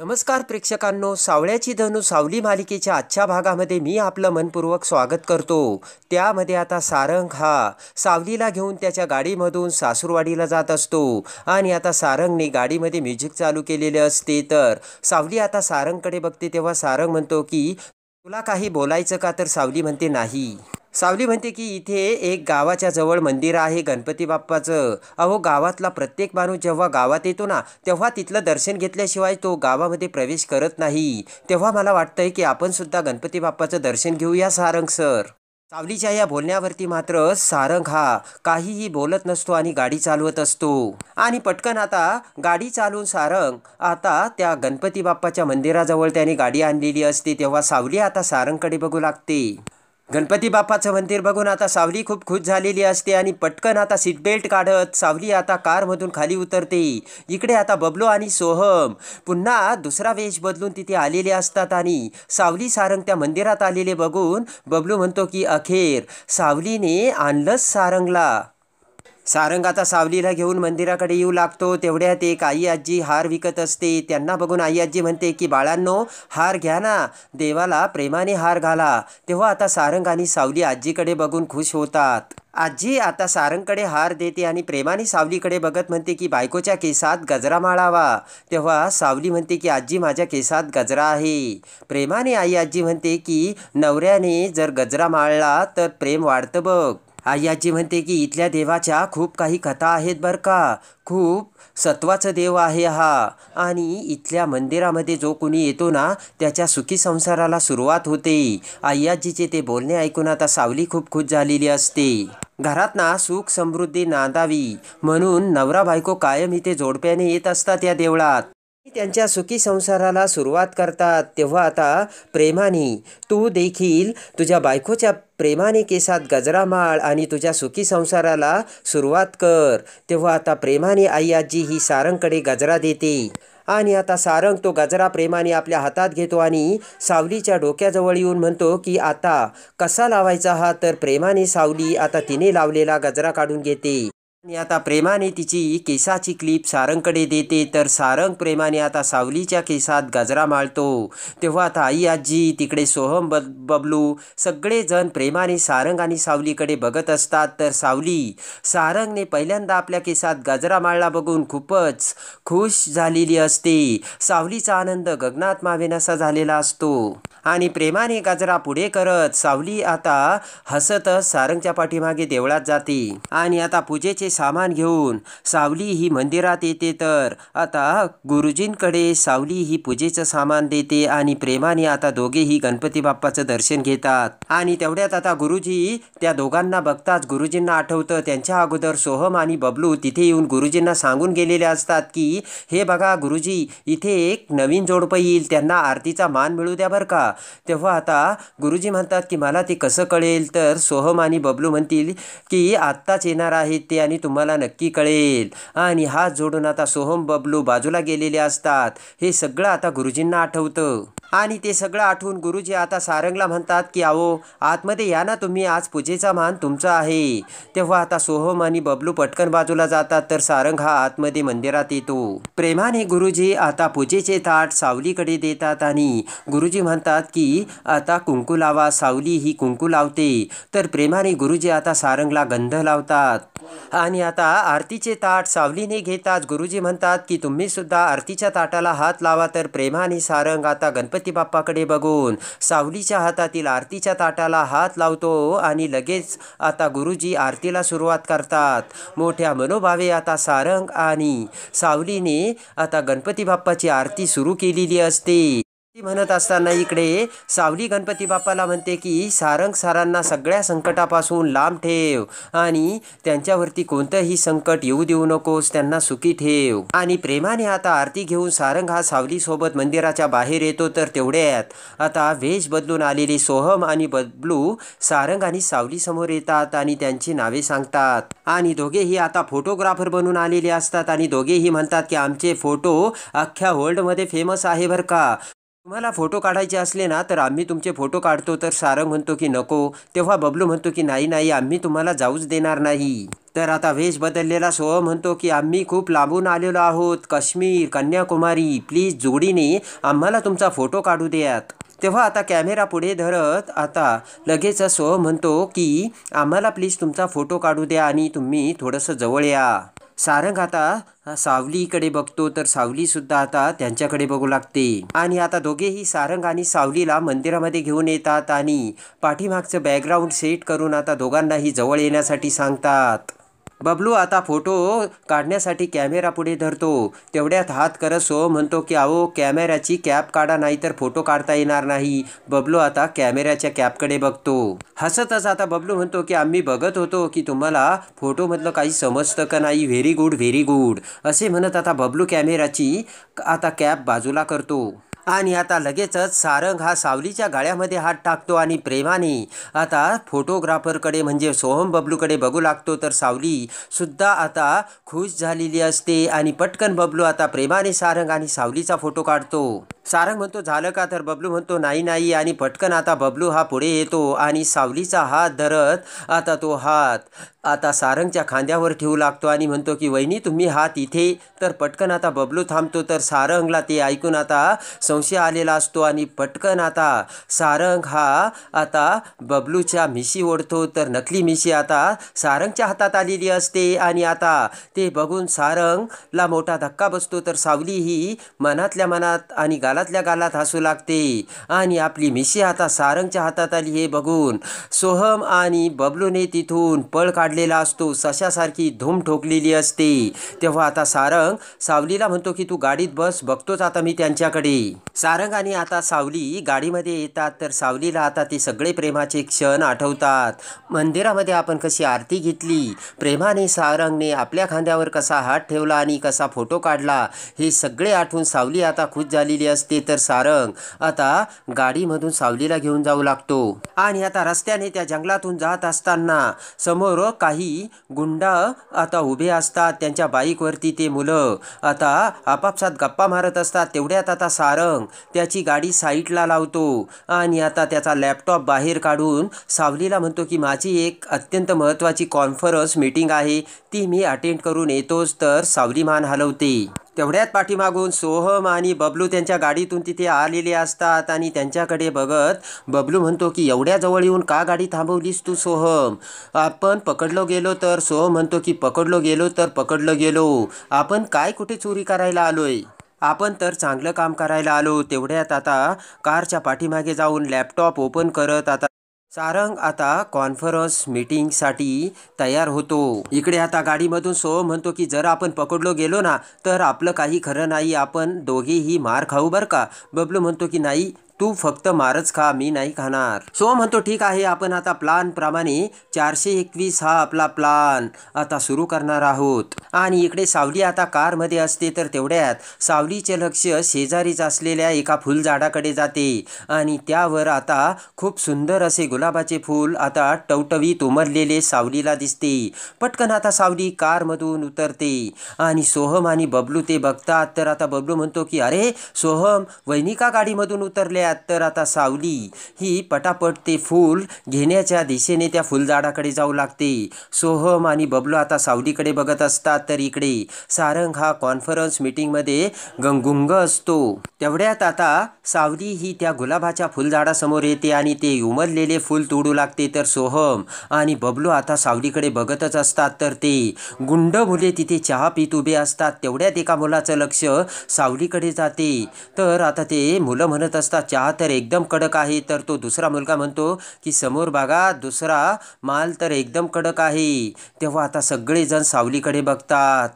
नमस्कार प्रेक्षकांनो, सावळ्याची धनू सावली मालिकेच्या आजच्या भागामध्ये मी आपलं मनपूर्वक स्वागत करतो। त्यामध्ये आता सारंग हा सावलीला घेऊन त्याच्या गाडीमधून सासूरवाडीला जात असतो आणि आता सारंगने गाडीमध्ये म्युझिक चालू केलेले असते। तर सावली आता सारंगकडे बघते तेव्हा सारंग म्हणतो की तुला काही बोलायचं का? तर सावली म्हणते नाही। सावली म्हणते की इथे एक गावाच्या जवळ मंदिर आहे गणपती बाप्पाचं। अहो, गावातला प्रत्येक माणूस जेव्हा गावात येतो ना तेव्हा तिथलं दर्शन घेतल्याशिवाय तो गावामध्ये प्रवेश करत नाही। तेव्हा मला वाटतंय की आपण सुद्धा गणपती बाप्पाचं दर्शन घेऊया सारंग सर। सावलीच्या या बोलण्यावरती मात्र सारंग हा काहीही बोलत नसतो आणि गाडी चालवत असतो। आणि पटकन आता गाडी चालवून सारंग आता त्या गणपती बाप्पाच्या मंदिराजवळ त्याने गाडी आणलेली असते। तेव्हा सावली आता सारंगकडे बघू लागते। गणपती बाप्पाचं मंदिर बघून आता सावली खूप खुश झालेली असते आणि पटकन आता सीट बेल्ट काढत सावली आता कारमधून खाली उतरते। इकडे आता बबलू आणि सोहम पुन्हा दुसरा वेश बदलून तिथे आलेले असतात आणि सावली सारंग त्या मंदिरात आलेले बघून बबलू म्हणतो की अखेर सावलीने आणलंच सारंगला। सारंग आता सावलीला घेऊन मंदिराकडे येऊ लागतो। तेवढ्यात एक आई आजी हार विकत असते। त्यांना बघून आई आजी म्हणते की बाळांनो, हार घ्या ना, देवाला प्रेमाने हार घाला। तेव्हा आता सारंग आणि सावली आजीकडे बघून खुश होतात। आजी आता सारंगकडे हार देते आणि प्रेमाने सावलीकडे बघत म्हणते की बायकोच्या केसात गजरा माळावा। तेव्हा सावली म्हणते की आजी, माझ्या केसात गजरा आहे। प्रेमाने आई आजी म्हणते की नवऱ्याने जर गजरा माळला तर प्रेम वाढतं बघ। आई आजी म्हणते की इथल्या देवाच्या खूप काही कथा आहेत बरं का, खूप सत्वाचं देव आहे हा आणि इथल्या मंदिरामध्ये जो कोणी येतो ना त्याच्या सुखी संसाराला सुरुवात होते। आई आजीचे ते बोलणे ऐकून आता सावली खूप खुश झालेली असते। घरात ना सुख समृद्धी नांदावी म्हणून नवरा बायको कायम इथे जोडप्याने येत असतात या देवळात। त्यांच्या सुखी संसाराला सुरुवात करतात। तेव्हा आता प्रेमाने तू देखील तुझ्या बायकोच्या प्रेमाने केसात गजरा माळ आणि तुझ्या सुखी संसाराला सुरुवात कर। तेव्हा आता प्रेमाने आई आजी ही सारंगकडे गजरा देते आणि आता सारंग तो गजरा प्रेमाने आपल्या हातात घेतो आणि सावलीच्या डोक्याजवळ येऊन म्हणतो की आता कसा लावायचा हा? तर प्रेमाने सावली आता तिने लावलेला गजरा काढून घेते आणि आता प्रेमाने तिची केसाची क्लिप सारंगकडे देते। तर सारंग प्रेमाने आता सावलीच्या केसात गजरा माळतो। तेव्हा आता आई आजी तिकडे सोहम बबलू सगळेजण प्रेमाने सारंग आणि सावलीकडे बघत असतात। तर सारंगने पहिल्यांदा आपल्या केसात गजरा माळला बघून खूपच खुश झालेली असते। सावलीचा आनंद गगनात मावेनासा झालेला असतो आणि प्रेमाने गजरा पुढे करत सावली आता हसतच सारंगच्या पाठीमागे देवळात जाते आणि आता पूजेचे सामान घेऊन सावली ही मंदिरात येते। तर आता गुरुजींकडे सावली ही पूजेचं सामान देते आणि प्रेमाने आता दोघेही गणपती बाप्पाचं दर्शन घेतात आणि तेवढ्यात आता गुरुजी त्या दोघांना बघताच गुरुजींना आठवतं त्यांच्या अगोदर सोहम आणि बबलू तिथे येऊन गुरुजींना सांगून गेलेले असतात की हे बघा गुरुजी, इथे एक नवीन जोडपं येईल, त्यांना आरतीचा मान मिळू द्या बरं का। तेव्हा आता गुरुजी म्हणतात की मला ते कसं कळेल? तर सोहम आणि बबलू म्हणतील की आत्ताच येणार आहेत ते आणि तुम्हाला नक्की कळेल। आणि हात जोडून आता सोहम बबलू बाजूला गेलेले असतात। हे सगळं आता गुरुजींना आठवतं आणि ते सगळं आठवून गुरुजी आता सारंगला म्हणतात की आओ, आतमध्ये या ना तुम्ही, आज पूजेचा मान तुमचा आहे। तेव्हा आता सोहम आणि बबलू पटकन बाजूला जातात। तर सारंग हा आतमध्ये मंदिरात येतो। प्रेमाने गुरुजी आता पूजेचे ताट सावलीकडे देतात आणि गुरुजी म्हणतात की आता कुंकू लावा। सावली ही कुंकू लावते। तर प्रेमाने गुरुजी आता सारंगला गंध लावतात आणि आता आरतीचे ताट सावलीने घेतात। गुरुजी म्हणतात की तुम्ही सुद्धा आरतीच्या ताटाला हात लावा। तर प्रेमाने सारंग आता गणपती बाप्पाकडे बघून सावलीच्या हातातील आरतीच्या ताटाला हात लावतो आणि लगेच आता गुरुजी आरतीला सुरुवात करतात। मोठ्या मनोभावे आता सारंग आणि सावलीने आता गणपती बाप्पाची आरती सुरू केलेली असते। ती म्हणत असताना इकडे सावली गणपती बाप्पाला म्हणते की सारंग सरांना सगळ्या संकटापासून लांब ठेव आणि त्यांच्यावरती कोणतंही संकट येऊ देऊ नकोस, त्यांना सुखी ठेव। आणि प्रेमाने आता आरती घेऊन सारंग हा सावली सोबत मंदिराच्या बाहेर येतो। तर तेवढ्यात आता वेश बदलून आलेले सोहम आणि बबलू सारंग आणि सावली समोर येतात आणि त्यांची नावे सांगतात आणि दोघेही आता फोटोग्राफर बनून आलेले असतात आणि दोघेही म्हणतात की आमचे फोटो अख्ख्या वर्ल्डमध्ये फेमस आहे बरं का। तुम्हाला फोटो काढायचे असले ना तर आम्ही तुमचे फोटो काढतो. तर सारंग म्हणतो की नको. तेव्हा बबलू म्हणतो की नाही नाही, आम्ही तुम्हाला जाऊच देणार नाही. तर आता वेश बदललेला सोहम म्हणतो की आम्ही खूप लांबून आलेलो आहोत, काश्मीर, कन्याकुमारी, प्लीज जोडीने आम्हाला तुमचा फोटो काढू द्यात. तेव्हा आता कॅमेरा पुढे धरत आता लगेच सोहम म्हणतो की आम्हाला प्लीज तुमचा फोटो काढू द्या आणि तुम्ही थोडंसं जवळ या. सारंग आता सावलीकडे बघतो तर सावलीसुद्धा आता त्यांच्याकडे बघू लागते. आणि आता दोघेही सारंग आणि सावलीला मंदिरामध्ये घेऊन येतात आणि पाठीमागचं बॅकग्राऊंड सेट करून आता दोघांनाही जवळ येण्यासाठी सांगतात. बबलू आता फोटो काढण्यासाठी कॅमेरा पुढे धरतो. तेवढ्यात हात करत सोहम म्हणतो की अहो कॅमेऱ्याची कॅप काढा नाही तर फोटो काढता येणार नाही. बबलू आता कॅमेऱ्याच्या कॅपकडे बघतो. हसतच आता बबलू म्हणतो की आम्ही बघत होतो की तुम्हाला फोटोमधलं काही समजतं का नाही. व्हेरी गुड व्हेरी गुड असे म्हणत आता बबलू कॅमेऱ्याची आता कॅप बाजूला करतो. आणि आता लगेचच सारंग हा सावलीच्या गाळ्यामध्ये हात टाकतो आणि प्रेमाने आता फोटोग्राफरकडे म्हणजे सोहम बबलूकडे बघू लागतो. तर सावली सुद्धा आता खुश झालेली असते आणि पटकन बबलू आता प्रेमाने सारंग आणि सावलीचा फोटो काढतो. सारंग म्हणतो झालं का. तर बबलू म्हणतो नाही नाही आणि पटकन आता बबलू हा पुढे येतो आणि सावलीचा हात धरत आता तो हात आता सारंगच्या खांद्यावर ठेवू लागतो आणि म्हणतो की वहिनी तुम्ही हात इथे. तर पटकन आता बबलू थांबतो. तर सारंगला ते ऐकून आता संशय आलेला असतो आणि पटकन आता सारंग हा आता बबलूच्या मिशी ओढतो. तर नकली मिशी आता सारंगच्या हातात आलेली असते आणि आता ते बघून सारंगला मोठा धक्का बसतो. तर सावली ही मनातल्या मनात आणि गालातल्या गालात हसू लागते आणि आपली मिशी आता सारंगच्या हातात आली हे बघून सोहम आणि बबलूने तिथून पळ काढलेला असतो. सशासारखी धूम ठोकलेली असते. तेव्हा आता सारंग सावलीला म्हणतो की तू गाडीत बस, बघतोच आता मी त्यांच्याकडे. सारंग आणि आता सावली गाडीमध्ये येतात. तर सावलीला आता ते सगळे प्रेमाचे क्षण आठवतात. मंदिरामध्ये आपण कशी आरती घेतली, प्रेमाने सारंगने आपल्या खांद्यावर कसा हात ठेवला आणि कसा फोटो काढला हे सगळे आठवून सावली आता खुश झालेली असते. तर सारंग आता गाडीमधून सावलीला घेऊन जाऊ लागतो आणि आता रस्त्याने त्या जंगलातून जात असताना समोर काही गुंड आता उभे असतात. त्यांच्या बाईकवरती ते मुलं आता आपापसात गप्पा मारत असतात. तेवढ्यात आता सारंग त्याची गाडी साईडला लावतो आणि आता त्याचा लॅपटॉप बाहेर काढून सावलीला म्हणतो की माझी एक अत्यंत महत्त्वाची कॉन्फरन्स मीटिंग आहे, ती मी अटेंड करून येतोच. तर सावली मान हलवते. तेवढ्यात पाठीमागून सोहम आणि बबलू त्यांच्या गाडीतून तिथे आलेले असतात आणि त्यांच्याकडे बघत बबलू म्हणतो की एवढ्या जवळ येऊन का गाडी थांबवलीस तू सोहम. आपण पकडलो गेलो तर. सोहम म्हणतो की पकडलो गेलो तर पकडलो गेलो, आपण काय कुठे चोरी करायला आलोय, आपण तर चांगलं काम करायला आलो. तेवढ्यात आता कारच्या पाठीमागे जाऊन लॅपटॉप ओपन करत आता सारंग आता कॉन्फरन्स मीटिंगसाठी तयार होतो. इकडे आता गाडीमधून सोहम म्हणतो की जर आपण पकडलो गेलो ना तर आपलं काही खरं नाही, आपण दोघेही मार खाऊ बरं का. बबलू म्हणतो की नाही तू फक्त मारच खा, मी नाही खाणार. सोहम म्हणतो ठीक आहे, आपण आता प्लान प्रमाणे 421 हा आपला प्लान आता सुरू करणार आहोत. आणि इकडे सावली आता कारमध्ये असते. तर तेवढ्यात सावलीचे लक्ष शेजारीच असलेल्या एका फुलझाडाकडे जाते आणि त्यावर आता खूप सुंदर असे गुलाबाचे फूल आता टवटवीत उमललेले सावलीला दिसते. पटकन आता सावली कारमधून उतरते आणि सोहम आणि बबलू ते बघतात. तर आता बबलू म्हणतो की अरे सोहम वहिनी का गाडीमधून उतरल्यात. तर आता सावली ही पटापट ते फूल घेण्याच्या दिशेने त्या फुलझाडाकडे जाऊ लागते. सोहम आणि बबलू आता सावलीकडे बघत असतात. तर इकडे सारंग हा कॉन्फरन्स मीटिंगमध्ये गंगुंग असतो. तेवढ्यात आता सावली ही त्या गुलाबाच्या फुलझाडासमोर येते आणि ते उमललेले फूल तोडू लागते. तर सोहम आणि बबलू आता सावलीकडे बघतच असतात. तर ते गुंड मुले तिथे चहा पीत उभे असतात. तेवढ्यात एका मुलाचं लक्ष सावलीकडे जाते. तर आता ते मुलं म्हणत असतात चहा तर एकदम कडक आहे. तर तो दुसरा मुलगा म्हणतो की समोर बघा दुसरा माल तर एकदम कडक आहे. तेव्हा आता सगळेजण सावलीकडे बघतात.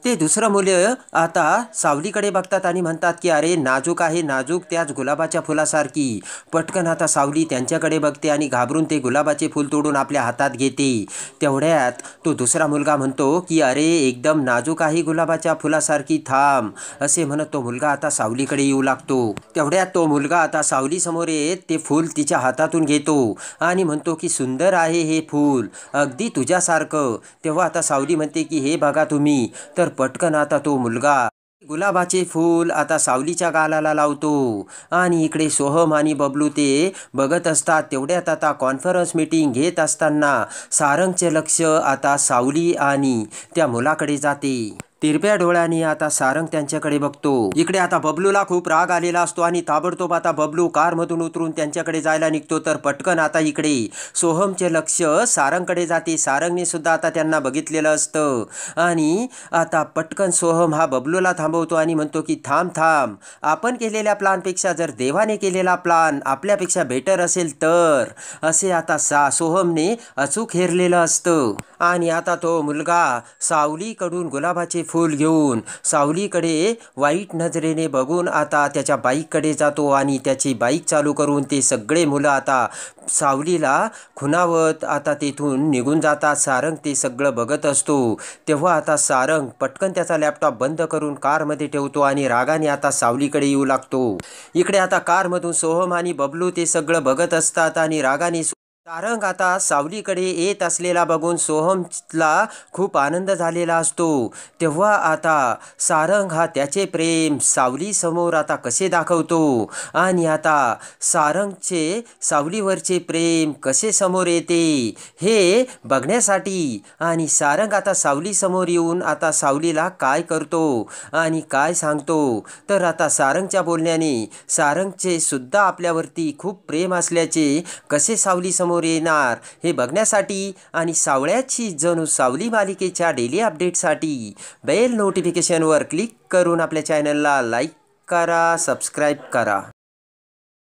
ते दुसरं मुलं आता सावलीकडे बघतात आणि म्हणतात की अरे नाजूक आहे, नाजूक त्याच गुलाबाच्या फुलासारखी. पटकन आता सावली त्यांच्याकडे बघते आणि घाबरून ते गुलाबाचे फूल तोडून आपल्या हातात घेते. तेवढ्यात तो दुसरा मुलगा म्हणतो की अरे एकदम नाजूक आहे गुलाबाच्या फुलासारखी, थांब असे म्हणत तो मुलगा आता सावलीकडे येऊ लागतो. तेवढ्यात तो मुलगा आता सावलीसमोर येत ते फूल तिच्या हातातून घेतो आणि म्हणतो की सुंदर आहे हे फूल, अगदी तुझ्यासारखं. तेव्हा आता सावली म्हणते की हे बघा तुम्ही. तर पटकन आता तो मुलगा गुलाबाचे फूल आता सावलीच्या गालाला लावतो आणि इकडे सोहम आणि बबलू ते बघत असतात. तेवढ्यात आता कॉन्फरन्स मीटिंग घेत असताना सारंगचे लक्ष आता सावली आणि त्या मुलाकडे जाते. तिरप्या डोळ्यांनी आता सारंग त्यांच्याकडे बघतो. इकडे आता बबलूला खूप राग आलेला असतो आणि ताबडतोब आता बबलू कारमधून उतरून त्यांच्याकडे जायला निघतो. तर पटकन आता इकडे सोहमचे लक्ष सारंगकडे जाते. सारंगने सुद्धा आता त्यांना बघितलेलं असतं आणि आता पटकन सोहम हा बबलूला थांबवतो आणि म्हणतो की थांब थांब, आपण केलेल्या प्लानपेक्षा जर देवाने केलेला प्लान आपल्यापेक्षा बेटर असेल तर, असे आता सोहमने अचूक हेरलेलं असतं. आणि आता तो मुलगा सावलीकडून गुलाबाचे फूल घेऊन सावलीकडे वाईट नजरेने बघून आता त्याच्या बाईककडे जातो आणि त्याची बाईक चालू करून ते सगळे मुलं आता सावलीला खुणावत आता तेथून निघून जातात. सारंग ते सगळं बघत असतो. तेव्हा आता सारंग पटकन त्याचा लॅपटॉप बंद करून कारमध्ये ठेवतो आणि रागाने आता सावलीकडे येऊ लागतो. इकडे आता कारमधून सोहम आणि बबलू ते सगळं बघत असतात आणि रागाने सारंग आता सावलीकडे येत असलेला बघून सोहमला खूप आनंद झालेला असतो. तेव्हा आता सारंग हा त्याचे प्रेम सावलीसमोर आता कसे दाखवतो आणि आता सारंगचे सावलीवरचे प्रेम कसे समोर येते हे बघण्यासाठी आणि सारंग आता सावलीसमोर येऊन आता सावलीला काय करतो आणि काय सांगतो, तर आता सारंगच्या बोलण्याने सारंगचे सुद्धा आपल्यावरती खूप प्रेम असल्याचे कसे सावलीसमोर येणार हे बघण्यासाठी आणि सावळ्याची जणू सावली मालिकेच्या डेली अपडेटसाठी बेल नोटिफिकेशनवर क्लिक करून आपल्या चॅनलला लाईक करा, सबस्क्राईब करा.